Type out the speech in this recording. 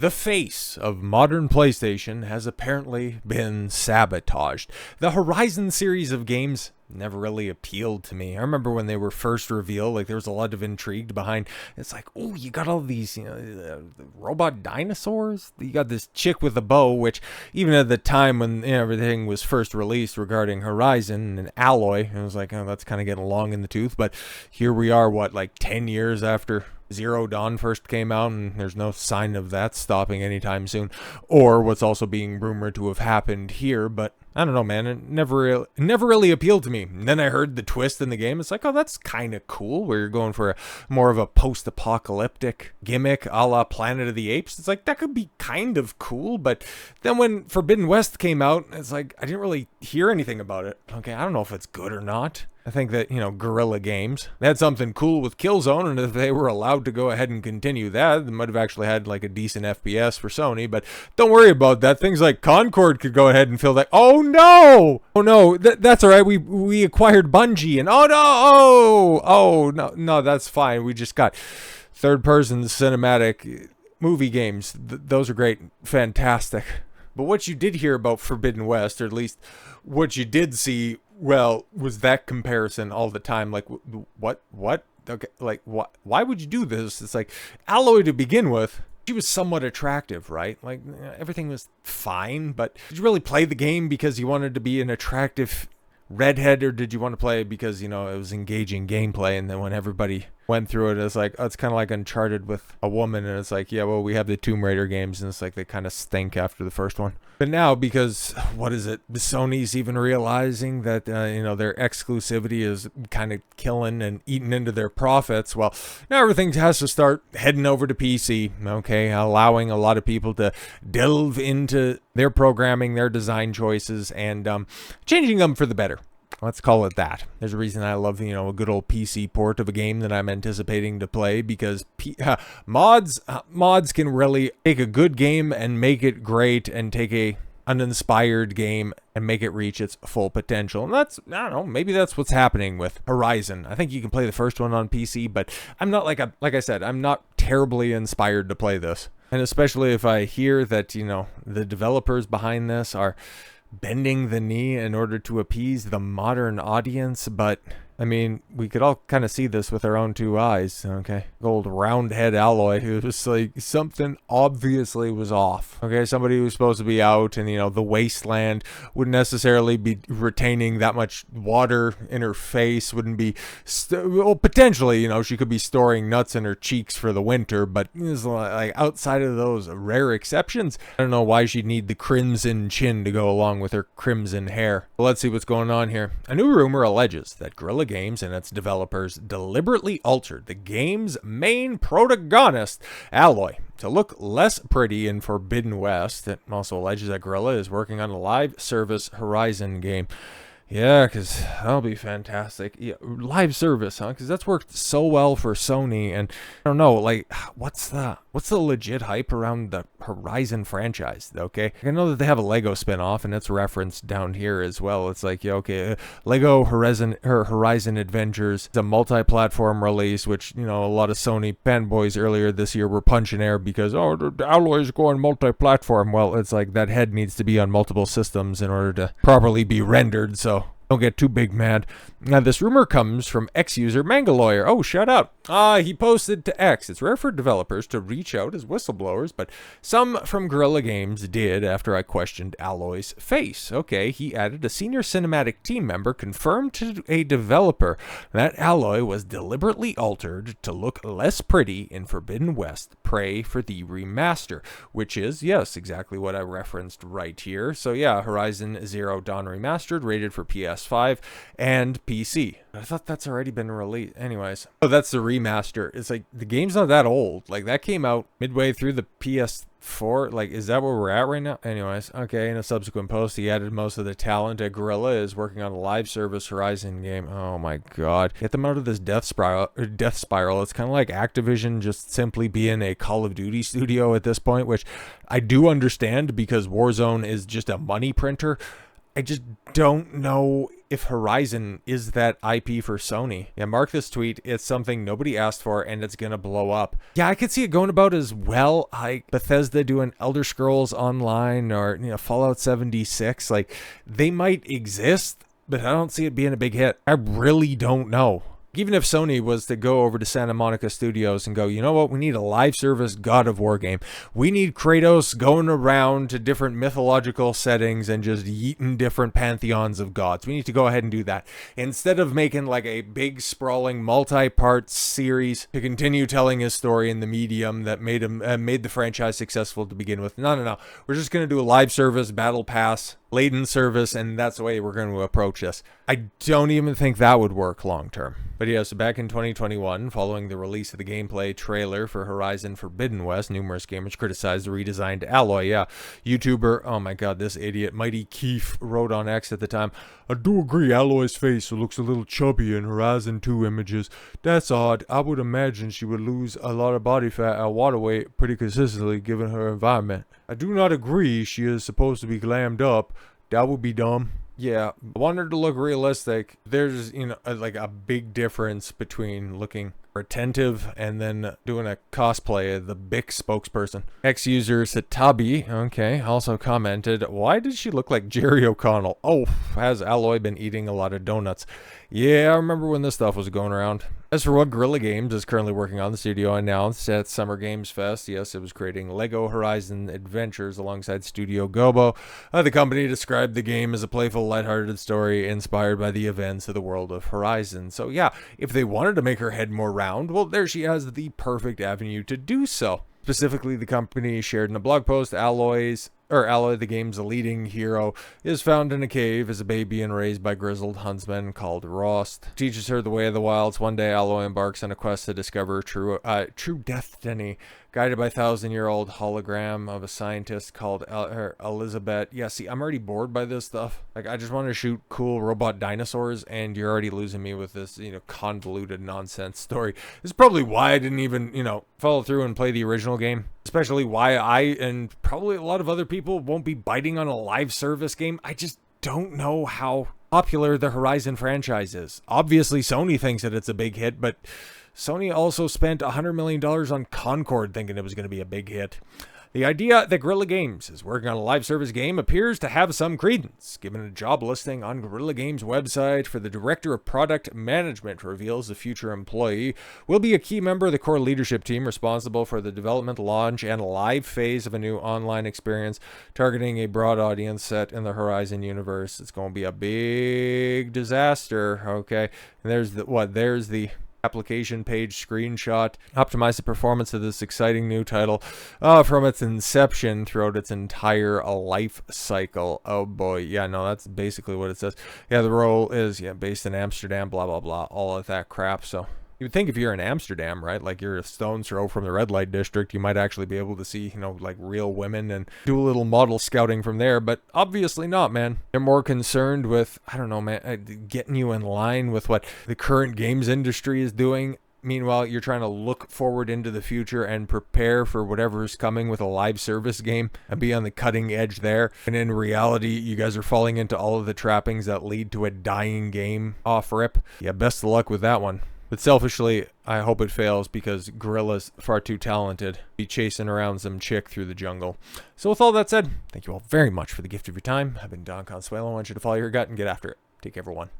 The face of modern PlayStation has apparently been sabotaged. The Horizon series of games never really appealed to me. I remember when they were first revealed, like there was a lot of intrigue behind. It's like, oh, you got all these, robot dinosaurs. You got this chick with a bow, which even at the time when everything was first released regarding Horizon and Aloy, it was like, oh, that's kind of getting long in the tooth. But here we are, what, like 10 years after Zero Dawn first came out, and there's no sign of that stopping anytime soon, or what's also being rumored to have happened here. But I don't know, man, it never really appealed to me. And then I heard the twist in the game. It's like, oh, that's kind of cool, where you're going for more of a post-apocalyptic gimmick a la Planet of the Apes. It's like, that could be kind of cool. But then when Forbidden West came out, it's like, I didn't really hear anything about it. Okay, I don't know if it's good or not. I think that, Guerrilla Games, they had something cool with Killzone, and if they were allowed to go ahead and continue that, they might have actually had like a decent FPS for Sony. But don't worry about that. Things like Concord could go ahead and feel like, oh no, that's all right. We acquired Bungie, and no, that's fine. We just got third-person cinematic movie games. Those are great, fantastic. But what you did hear about Forbidden West, or at least what you did see, well, was that comparison all the time. Like, what? Okay, like, what? Why would you do this? It's like, Aloy to begin with, she was somewhat attractive, right? Like, everything was fine, but did you really play the game because you wanted to be an attractive redhead, or did you want to play it because, it was engaging gameplay? And then when everybody went through it, it's like, oh, it's kind of like Uncharted with a woman, and it's like, yeah, well, we have the Tomb Raider games, and it's like they kind of stink after the first one. But now, because, what is it, Sony's even realizing that, their exclusivity is kind of killing and eating into their profits, well, now everything has to start heading over to PC, okay, allowing a lot of people to delve into their programming, their design choices, and changing them for the better. Let's call it that. There's a reason I love, a good old PC port of a game that I'm anticipating to play, because mods can really take a good game and make it great, and take a uninspired game and make it reach its full potential. And that's, I don't know, maybe that's what's happening with Horizon. I think you can play the first one on PC, but I'm not like I said, I'm not terribly inspired to play this. And especially if I hear that, the developers behind this are bending the knee in order to appease the modern audience. But I mean, we could all kind of see this with our own two eyes, okay? Old roundhead Aloy, who was like, something obviously was off, okay? Somebody who was supposed to be out, and, the wasteland wouldn't necessarily be retaining that much water in her face, wouldn't be, well, potentially, she could be storing nuts in her cheeks for the winter, but it's like, outside of those rare exceptions, I don't know why she'd need the crimson chin to go along with her crimson hair. Well, let's see what's going on here. A new rumor alleges that Guerrilla Games and its developers deliberately altered the game's main protagonist, Aloy, to look less pretty in Forbidden West. It also alleges that Guerrilla is working on a live service Horizon game. Yeah, because that'll be fantastic. Yeah, live service, huh? Because that's worked so well for Sony, and I don't know, like, what's the legit hype around the Horizon franchise, okay? I know that they have a Lego spin-off, and it's referenced down here as well. It's like, yeah, okay, Lego Horizon Adventures, it's a multi-platform release, which, a lot of Sony fanboys earlier this year were punching air because, oh, the Alloy's going multi-platform. Well, it's like that head needs to be on multiple systems in order to properly be rendered, so don't get too big mad. Now, this rumor comes from ex-user Mangalawyer. Oh, shout out. He posted to X. It's rare for developers to reach out as whistleblowers, but some from Guerrilla Games did after I questioned Aloy's face. Okay, he added, a senior cinematic team member confirmed to a developer that Aloy was deliberately altered to look less pretty in Forbidden West. Pray for the remaster, which is, yes, exactly what I referenced right here. So yeah, Horizon Zero Dawn Remastered, rated for PS5 and PC. I thought that's already been released. Anyways, oh, that's the remaster. It's like, the game's not that old. Like, that came out midway through the PS4. Like, is that where we're at right now? Anyways, okay, in a subsequent post, he added most of the talent. Guerrilla is working on a live service Horizon game. Oh my god. Get them out of this death spiral. It's kind of like Activision just simply being a Call of Duty studio at this point, which I do understand because Warzone is just a money printer. I just don't know if Horizon is that IP for Sony. Yeah, mark this tweet. It's something nobody asked for, and it's gonna blow up. Yeah, I could see it going about as well. Bethesda doing Elder Scrolls Online or Fallout 76. Like, they might exist, but I don't see it being a big hit. I really don't know. Even if Sony was to go over to Santa Monica Studios and go, you know what, we need a live service God of War game. We need Kratos going around to different mythological settings and just yeeting different pantheons of gods. We need to go ahead and do that. Instead of making like a big sprawling multi-part series to continue telling his story in the medium that made the franchise successful to begin with. No. We're just going to do a live service, battle pass, laden service, and that's the way we're going to approach this. I don't even think that would work long term. But yeah, so back in 2021, following the release of the gameplay trailer for Horizon Forbidden West, numerous gamers criticized the redesigned Aloy. Yeah, YouTuber, oh my god, this idiot, Mighty Keef, wrote on X at the time, I do agree Aloy's face looks a little chubby in Horizon 2 images. That's odd. I would imagine she would lose a lot of body fat and water weight pretty consistently given her environment. I do not agree she is supposed to be glammed up. That would be dumb. Yeah, I want her to look realistic. There's, like a big difference between looking attentive and then doing a cosplay of the Bic spokesperson. Ex-user Satabi, okay, also commented, why did she look like Jerry O'Connell? Oh, has Aloy been eating a lot of donuts? Yeah, I remember when this stuff was going around. As for what Guerilla Games is currently working on, the studio announced at Summer Games Fest, yes, it was creating Lego Horizon Adventures alongside Studio Gobo. The company described the game as a playful, lighthearted story inspired by the events of the world of Horizon. So yeah, if they wanted to make her head more round, well, there she has the perfect avenue to do so. Specifically, the company shared in a blog post, Aloy, the game's leading hero, is found in a cave as a baby and raised by grizzled huntsman called Rost. Teaches her the way of the wilds. One day, Aloy embarks on a quest to discover true destiny, guided by 1,000-year-old hologram of a scientist called Elizabeth. Yeah, see, I'm already bored by this stuff. Like, I just want to shoot cool robot dinosaurs, and you're already losing me with this, convoluted nonsense story. This is probably why I didn't even, follow through and play the original game. Especially why I, and probably a lot of other people, won't be biting on a live service game. I just don't know how popular the Horizon franchise is. Obviously, Sony thinks that it's a big hit, but Sony also spent $100 million on Concord thinking it was going to be a big hit. The idea that Guerilla Games is working on a live service game appears to have some credence, given a job listing on Guerilla Games' website for the Director of Product Management reveals the future employee will be a key member of the core leadership team responsible for the development, launch, and live phase of a new online experience targeting a broad audience set in the Horizon universe. It's going to be a big disaster, okay? And there's the application page screenshot. Optimize the performance of this exciting new title from its inception throughout its entire life cycle. Oh boy, yeah, no, that's basically what it says. Yeah, the role is based in Amsterdam, blah blah blah, all of that crap. So you would think if you're in Amsterdam, right, like you're a stone's throw from the red light district, you might actually be able to see, like real women and do a little model scouting from there, but obviously not, man. They're more concerned with, I don't know, man, getting you in line with what the current games industry is doing. Meanwhile, you're trying to look forward into the future and prepare for whatever's coming with a live service game and be on the cutting edge there. And in reality, you guys are falling into all of the trappings that lead to a dying game off rip. Yeah, best of luck with that one. But selfishly, I hope it fails because Guerrilla's far too talented to be chasing around some chick through the jungle. So with all that said, thank you all very much for the gift of your time. I've been Don Consuelo. I want you to follow your gut and get after it. Take care, everyone.